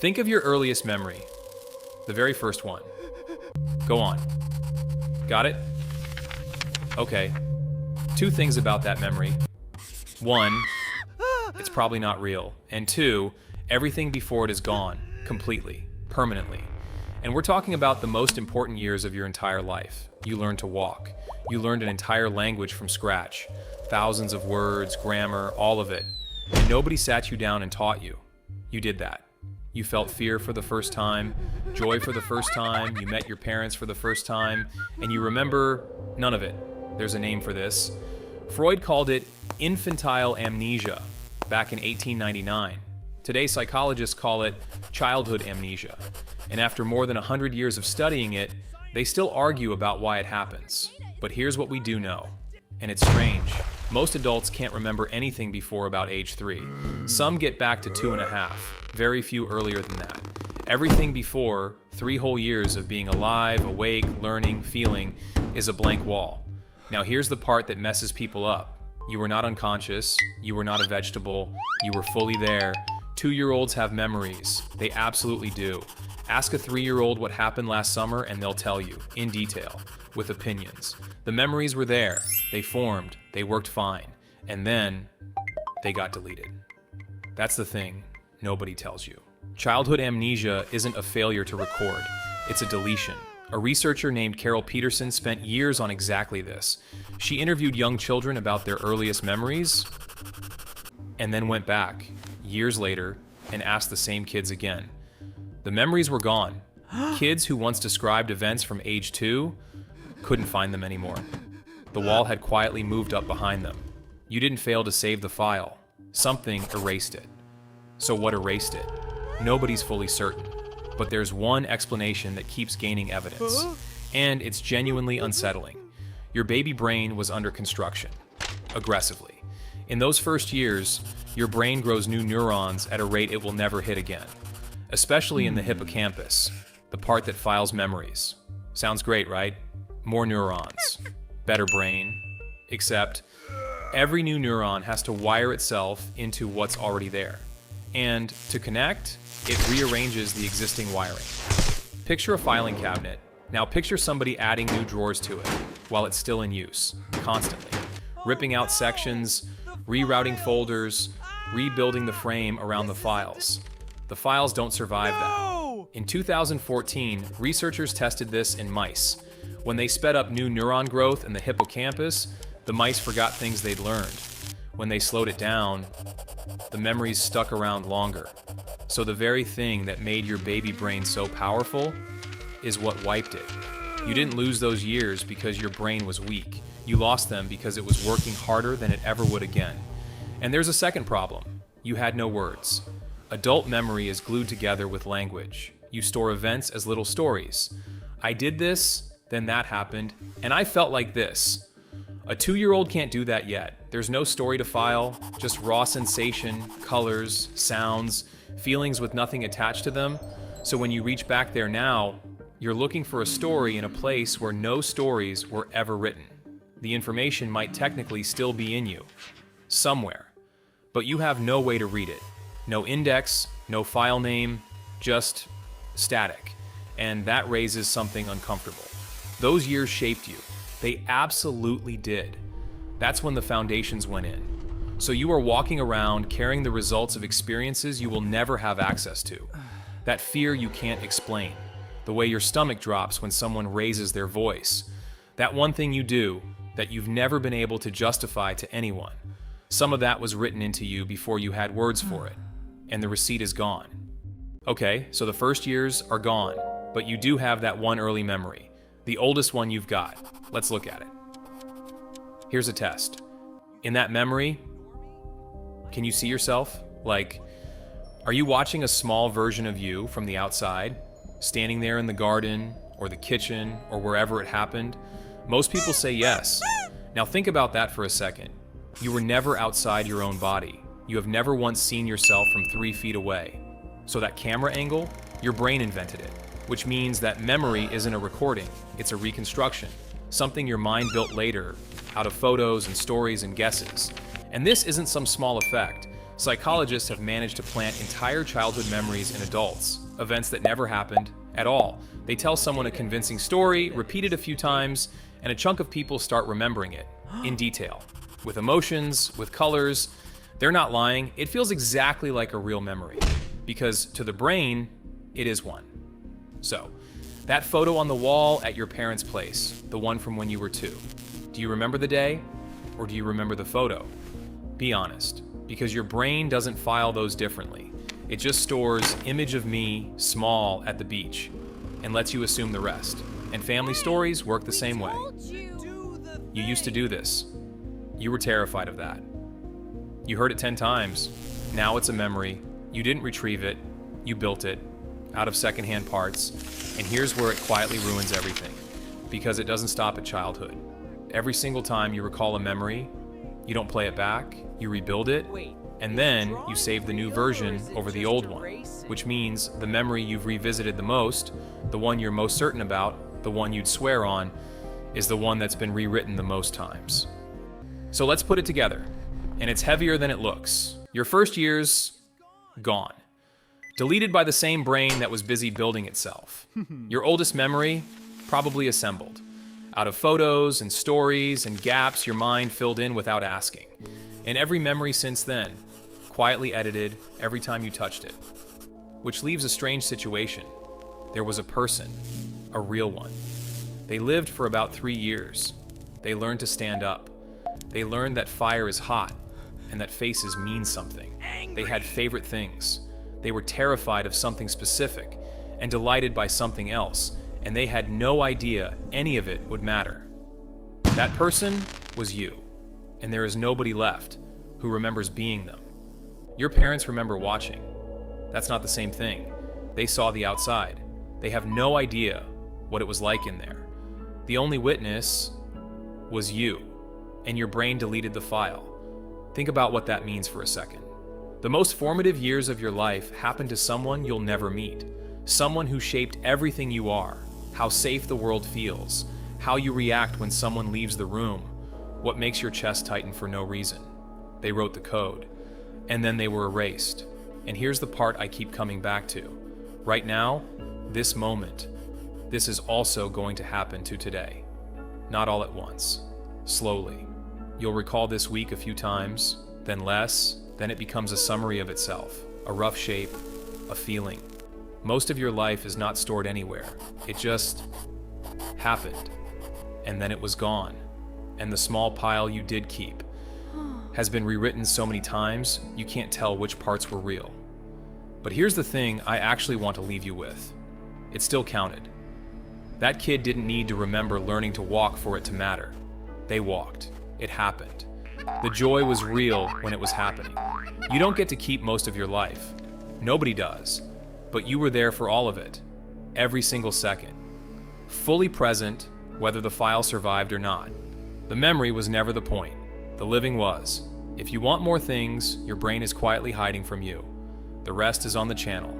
Think of your earliest memory, the very first one. Go on. Got it? Okay. Two things about that memory. One, it's probably not real. And two, everything before it is gone, completely, permanently. And we're talking about the most important years of your entire life. You learned to walk. You learned an entire language from scratch. Thousands of words, grammar, all of it. And nobody sat you down and taught you. You did that. You felt fear for the first time, joy for the first time, you met your parents for the first time, and you remember none of it. There's a name for this. Freud called it infantile amnesia back in 1899. Today, psychologists call it childhood amnesia. And after more than 100 years of studying it, they still argue about why it happens. But here's what we do know, and it's strange. Most adults can't remember anything before about age 3. Some get back to 2.5, very few earlier than that. Everything before 3 whole years of being alive, awake, learning, feeling is a blank wall. Now here's the part that messes people up. You were not unconscious, you were not a vegetable, you were fully there. 2-year-olds have memories, they absolutely do. Ask a 3-year-old what happened last summer and they'll tell you, in detail, with opinions. The memories were there, they formed, they worked fine, and then they got deleted. That's the thing nobody tells you. Childhood amnesia isn't a failure to record, it's a deletion. A researcher named Carole Peterson spent years on exactly this. She interviewed young children about their earliest memories, and then went back, years later, and asked the same kids again. The memories were gone. Kids who once described events from age 2 couldn't find them anymore. The wall had quietly moved up behind them. You didn't fail to save the file. Something erased it. So what erased it? Nobody's fully certain. But there's one explanation that keeps gaining evidence. And it's genuinely unsettling. Your baby brain was under construction. Aggressively. In those first years, your brain grows new neurons at a rate it will never hit again. Especially in the hippocampus, the part that files memories. Sounds great, right? More neurons, better brain, except every new neuron has to wire itself into what's already there. And to connect, it rearranges the existing wiring. Picture a filing cabinet. Now picture somebody adding new drawers to it while it's still in use, constantly. Ripping out sections, rerouting folders, rebuilding the frame around the files. The files don't survive that. In 2014, researchers tested this in mice. When they sped up new neuron growth in the hippocampus, the mice forgot things they'd learned. When they slowed it down, the memories stuck around longer. So the very thing that made your baby brain so powerful is what wiped it. You didn't lose those years because your brain was weak. You lost them because it was working harder than it ever would again. And there's a second problem. You had no words. Adult memory is glued together with language. You store events as little stories. I did this, then that happened, and I felt like this. A 2-year-old can't do that yet. There's no story to file, just raw sensation, colors, sounds, feelings with nothing attached to them. So when you reach back there now, you're looking for a story in a place where no stories were ever written. The information might technically still be in you, somewhere, but you have no way to read it. No index, no file name, just static. And that raises something uncomfortable. Those years shaped you. They absolutely did. That's when the foundations went in. So you are walking around carrying the results of experiences you will never have access to. That fear you can't explain. The way your stomach drops when someone raises their voice. That one thing you do that you've never been able to justify to anyone. Some of that was written into you before you had words for it. And the receipt is gone. Okay, so the first years are gone, but you do have that one early memory. The oldest one you've got. Let's look at it. Here's a test. In that memory, can you see yourself? Like, are you watching a small version of you from the outside, standing there in the garden, or the kitchen, or wherever it happened? Most people say yes. Now think about that for a second. You were never outside your own body. You have never once seen yourself from 3 feet away. So that camera angle, your brain invented it, which means that memory isn't a recording, it's a reconstruction, something your mind built later, out of photos and stories and guesses. And this isn't some small effect. Psychologists have managed to plant entire childhood memories in adults, events that never happened at all. They tell someone a convincing story, repeat it a few times, and a chunk of people start remembering it in detail, with emotions, with colors. They're not lying. It feels exactly like a real memory, because to the brain, it is one. So, that photo on the wall at your parents' place, the one from when you were 2, do you remember the day, or do you remember the photo? Be honest, because your brain doesn't file those differently. It just stores image of me, small, at the beach, and lets you assume the rest. And family stories work the same way. You used to do this. You were terrified of that. You heard it 10 times. Now it's a memory. You didn't retrieve it. You built it out of secondhand parts. And here's where it quietly ruins everything, because it doesn't stop at childhood. Every single time you recall a memory, you don't play it back, you rebuild it, and then you save the new version over the old one, which means the memory you've revisited the most, the one you're most certain about, the one you'd swear on, is the one that's been rewritten the most times. So let's put it together, and it's heavier than it looks. Your first year's gone. Deleted by the same brain that was busy building itself. Your oldest memory, probably assembled out of photos and stories and gaps your mind filled in without asking. And every memory since then, quietly edited every time you touched it. Which leaves a strange situation. There was a person, a real one. They lived for about 3 years. They learned to stand up. They learned that fire is hot and that faces mean something. They had favorite things. They were terrified of something specific and delighted by something else, and they had no idea any of it would matter. That person was you, and there is nobody left who remembers being them. Your parents remember watching. That's not the same thing. They saw the outside. They have no idea what it was like in there. The only witness was you, and your brain deleted the file. Think about what that means for a second. The most formative years of your life happen to someone you'll never meet, someone who shaped everything you are, how safe the world feels, how you react when someone leaves the room, what makes your chest tighten for no reason. They wrote the code, and then they were erased. And here's the part I keep coming back to. Right now, this moment, this is also going to happen to today. Not all at once, slowly. You'll recall this week a few times, then less, then it becomes a summary of itself, a rough shape, a feeling. Most of your life is not stored anywhere. It just happened, and then it was gone. And the small pile you did keep has been rewritten so many times, you can't tell which parts were real. But here's the thing I actually want to leave you with. It still counted. That kid didn't need to remember learning to walk for it to matter. They walked. It happened. The joy was real when it was happening. You don't get to keep most of your life. Nobody does. But you were there for all of it. Every single second. Fully present, whether the file survived or not. The memory was never the point. The living was. If you want more things, your brain is quietly hiding from you. The rest is on the channel.